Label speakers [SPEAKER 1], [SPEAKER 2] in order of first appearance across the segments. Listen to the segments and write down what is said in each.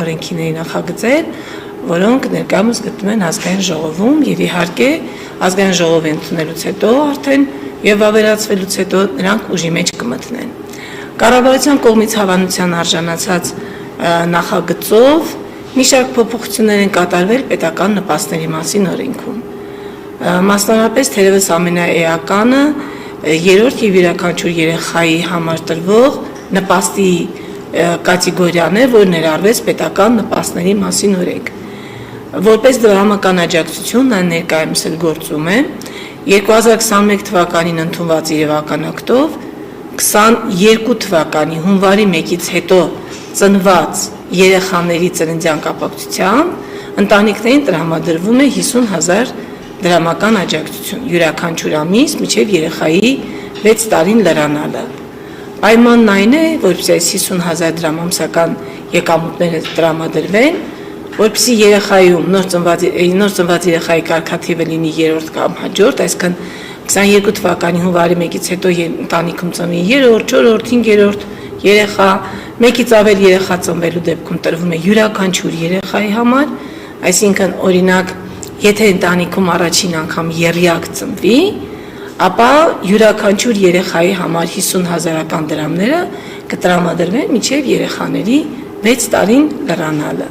[SPEAKER 1] օրենքիների նախագծեր, որոնք ներկայումս գտնվում են ազգային ժողովում եւ իհարկե ազգային ժողովի ընդունելուց հետո արդեն եւ ավերացվելուց հետո նրանք ուժի մեջ կմտնեն։ Կառավարության կողմից հավանության արժանացած նախագծով մի շարք փոփոխություններ են կատարվել պետական նպաստների մասին օրենքում։ Մասնավորապես թերևս ամենաէականը երրորդ եւ յուրաքանչյուր երեխայի համար տրվող նպաստի կատեգորիան է, որ ներառվեց պետական նպաստների մասին օրենք։ Որպես դրամական աջակցություն նա ներկայումս էլ գործում է 2021 թվականին ընդունված իրավական ակտով 22 թվականի հունվարի 1-ից հետո ծնված երեխաների ծննդյան կապակցությամբ ընտանիքներին տրամադրվում է 50,000 դրամական աջակցություն յուրաքանչյուր ամիս մինչև երեխայի 6 տարին լրանալը։ Պայմանն այն է, որպեսզի այս 50,000 դրամ ամսական եկամուտները տրամադրվեն, որպեսզի երեխայում նոր ծնված երեխայի կարգաթիվը լինի երրորդ կամ հաջորդ, այսինքն 22 թվականի հունվարի 1-ից հետո ընտանիքում ծնվի երրորդ, չորրորդ, 5-րդ երեխա, մեկից ավել երեխա ծնվելու դեպքում տրվում է յուրաքանչյուր երեխայի համար, այսինքն օրինակ, եթե ընտանիքում առաջին անգամ եռյակ ծնվի, ապա յուրաքանչյուր երեխայի համար 50,000 դրամները կտրամադրվեն մինչև երեխաների 6 տարին լրանալը։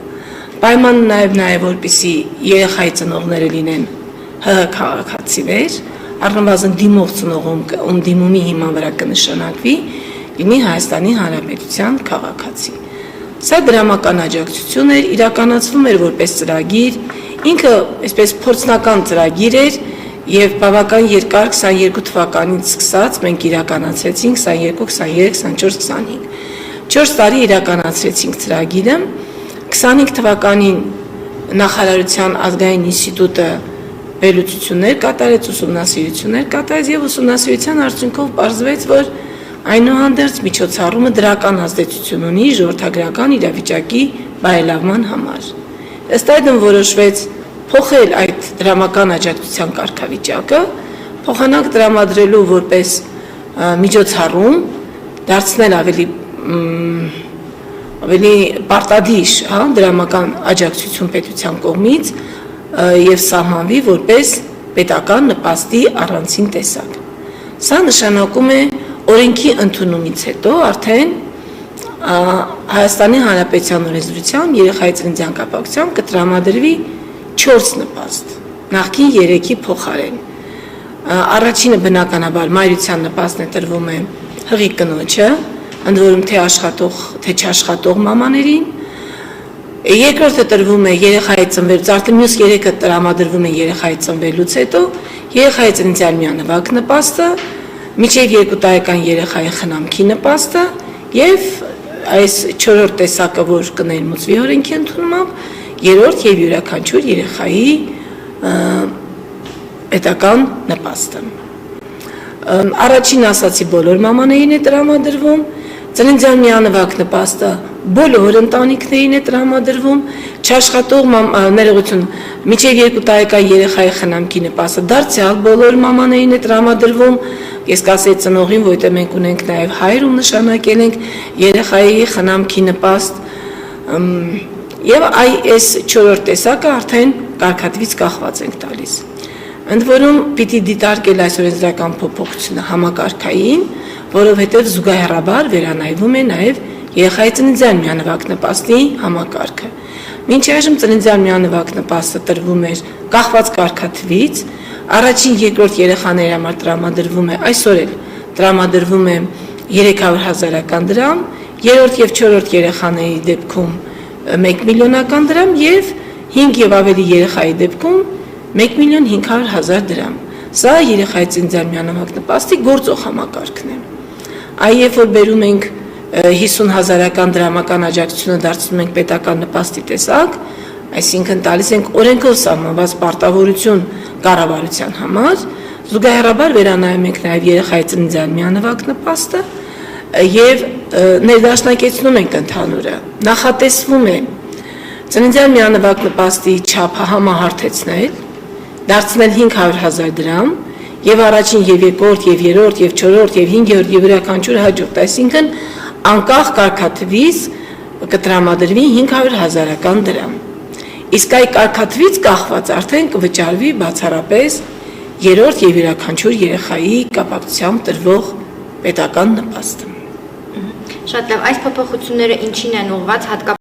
[SPEAKER 1] Պայմանն նաև որպեսզի երեխայի ծնողները լինեն ՀՀ քաղաքացիներ, առնվազն դիմող ծնողում դիմումի հիման վրա կնշանակվի լինի Հայաստանի Հանրապետության քաղաքացի։ Սա դրամական աջակցություն էր, իրականացվում էր որպես ծրագիր, ինքը այսպես փորձնական ծրագիր էր եւ բավական երկար 22 թվականից սկսած մենք իրականացրեցինք 22, 23, 24, 25։ 4 տարի իրականացրեցինք ծրագիրը, 25 թվականին նախարարության ազգային ինստիտուտը վերլուծություններ կատարեց, ուսումնասիրություններ կատարեց եւ ուսումնասիրության արդյունքով պարզվեց, որ այնուհանդերձ միջոցառումը դրական ազդեցություն ունի ժողովրդագրական իրավիճակի բարելավման համար։ Ըստ այդմ որոշվեց փոխել այդ դրամական աջակցության կարգավիճակը, փոխանակ տրամադրելու որպես միջոցառում, դարձնել ավելի պարտադիր, դրամական աջակցություն պետության կողմից եւ սահմանվի որպես պետական նպաստի առանցին տեսակ։ Սա նշանակում է օրենքի ընդունումից հետո արդեն Հայաստանի Հանրապետության օրենսդրությամբ երեխայի ծննդյան կապակցությամբ կտրամադրվի 4 նպաստ, նախքին 3-ի փոխարեն։ Առաջինը բնականաբար մայրության նպաստն է տրվում է հղի կնոջը, ընդ որում թե աշխատող, թե չաշխատող մամաներին, երկրորդը տրվում է երեխայի ծնվելուց, արդեն մյուս 3-ը տրամադրվում են երեխայի ծնվելուց հետո, երեխայի ծննդյան միանվագ նպաստը, մինչև 2 տարեկան երեխայի խնամքի նպաստը եւ այս 4-րդ տեսակը, որ կներմուծվի օրենքի ընդունումով, 3-րդ եւ յուրաքանչյուր երեխայի պետական նպաստը։ Առաջին ասացի բոլոր մամաներին է տրամադրվում, ծննդյան միանվագ նպաստը բոլոր ընտանիքներին է տրամադրվում, չաշխատող ներողություն, մինչև 2 տարեկան երեխայի խնամքի նպաստը դարձյալ բոլոր մամաներին է տրամադրվում, ես կասեի ծնողին, որտեղ մենք ունենք նաև հայր ու նշանակել ենք երեխայի խնամքի նպաստ, եւ այս 4-րդ տեսակը արդեն կարգատվից կախված ենք տալիս։ Ընդ որում պիտի դիտարկել այս օրենսդրական փոփոխությունը համակարգային, որովհետև զուգահեռաբար վերանայվում է նաև երեխայի ծննդյան միանվագ նպաստի համակարգը։ Մինչ այժմ ծննդյան միանվագ նպաստը տրվում էր կախված կարգաթվից, առաջին, երկրորդ երեխաների համար տրամադրվում է, այսօր էլ տրամադրվում է 300,000 դրամ, երրորդ եւ չորրորդ երեխաների դեպքում 1 միլիոնական դրամ եւ 5 եւ ավելի երեխայի դեպքում 1,500,000 դրամ։ Սա երեխայի ծննդյան միանվագ նպաստի գործող համակարգն է։ Այ որ բերում ենք 50,000 դրամական աջակցությունը դարձնում ենք պետական նպաստի տեսակ, այսինքն տալիս ենք օրենքով սահմանված պարտավորություն կառավարության համար, զուգահեռաբար վերանայում ենք նաև երեխայի ծննդյան միանվագ նպաստը եւ ներդաշնակեցնում ենք ընդհանուրը։ Նախատեսվում է ծննդյան միանվագ նպաստի չափը համահարթեցնել, դարձնել 500,000 դրամ եւ առաջին եւ երկրորդ եւ երրորդ եւ չորրորդ եւ 5-րդ եւ յուրաքանչյուր հաջորդ, այսինքն անկախ կարգաթվից կտրամադրվի 500,000 դրամ։ Իսկ այ կարգաթվից կախված արդեն կվճարվի բացառապես երրորդ եւ յուրաքանչյուր երեխայի կապակցությամբ տրվող պետական նպաստը։
[SPEAKER 2] Շատ լավ, այս փոփոխությունները ինչին են ուղղված հատկապես